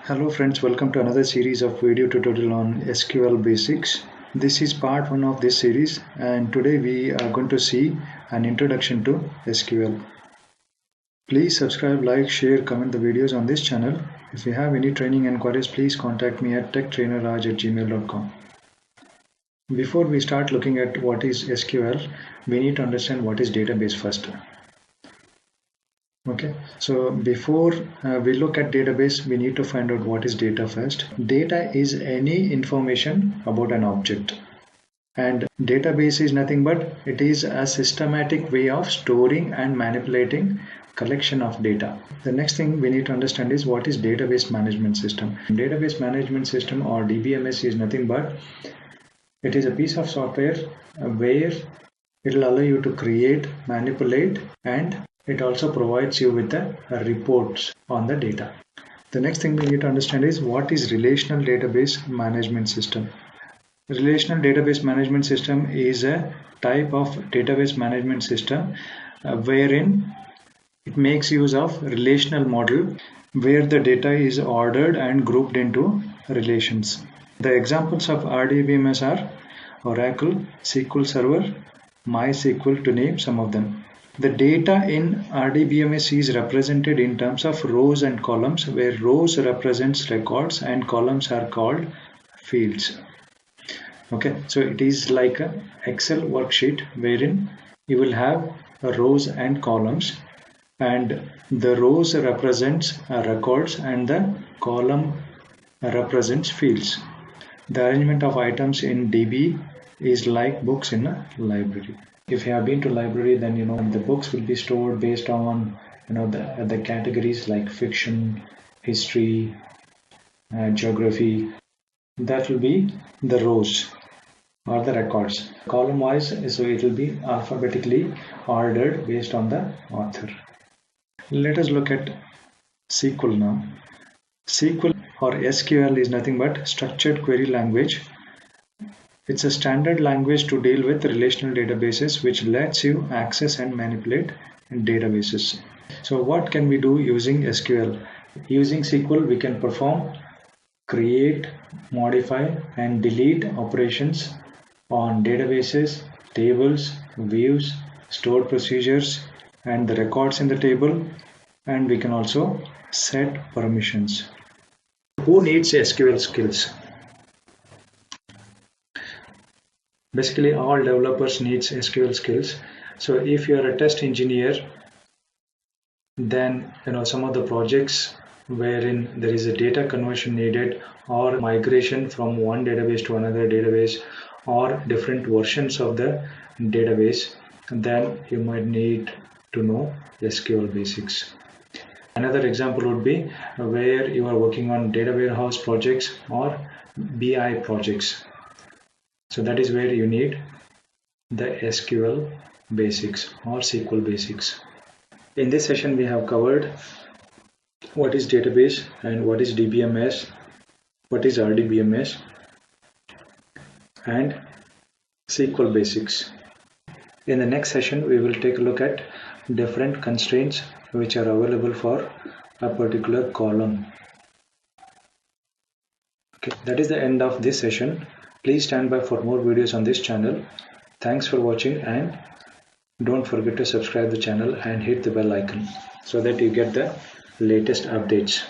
Hello friends, welcome to another series of video tutorial on SQL basics. This is part 1 of this series and today we are going to see an introduction to SQL. Please subscribe, like, share, comment the videos on this channel. If you have any training inquiries, please contact me at tech-trainer@gmail.com. Before we start looking at what is SQL, we need to understand what is database first. Okay, so before we look at database, we need to find out what is data first. Data is any information about an object, and database is nothing but it is a systematic way of storing and manipulating collection of data. The next thing we need to understand is what is database management system. Database management system, or DBMS, is nothing but it is a piece of software where it will allow you to create, manipulate, and it also provides you with the reports on the data. The next thing we need to understand is what is relational database management system. Relational database management system is a type of database management system wherein it makes use of relational model where the data is ordered and grouped into relations. The examples of RDBMS are Oracle, SQL Server, MySQL, to name some of them. The data in RDBMS is represented in terms of rows and columns, where rows represents records and columns are called fields. Okay, so it is like an Excel worksheet wherein you will have rows and columns, and the rows represents records and the column represents fields. The arrangement of items in DB is like books in a library. If you have been to library, then you know the books will be stored based on the categories like fiction, history, geography. That will be the rows or the records. Column wise, so it will be alphabetically ordered based on the author. Let us look at SQL now. SQL or SQL is nothing but structured query language. It's a standard language to deal with relational databases, which lets you access and manipulate databases. So what can we do using SQL? Using SQL, we can perform, create, modify, and delete operations on databases, tables, views, stored procedures, and the records in the table, and we can also set permissions. Who needs SQL skills? Basically, all developers needs SQL skills. So if you are a test engineer, then some of the projects wherein there is a data conversion needed, or migration from one database to another database, or different versions of the database, then you might need to know SQL basics. Another example would be where you are working on data warehouse projects or BI projects. So that is where you need the SQL basics or SQL basics. In this session, we have covered what is database and what is DBMS, what is RDBMS, and SQL basics. In the next session, we will take a look at different constraints which are available for a particular column. Okay, that is the end of this session. Please stand by for more videos on this channel. Thanks for watching, and don't forget to subscribe the channel and hit the bell icon so that you get the latest updates.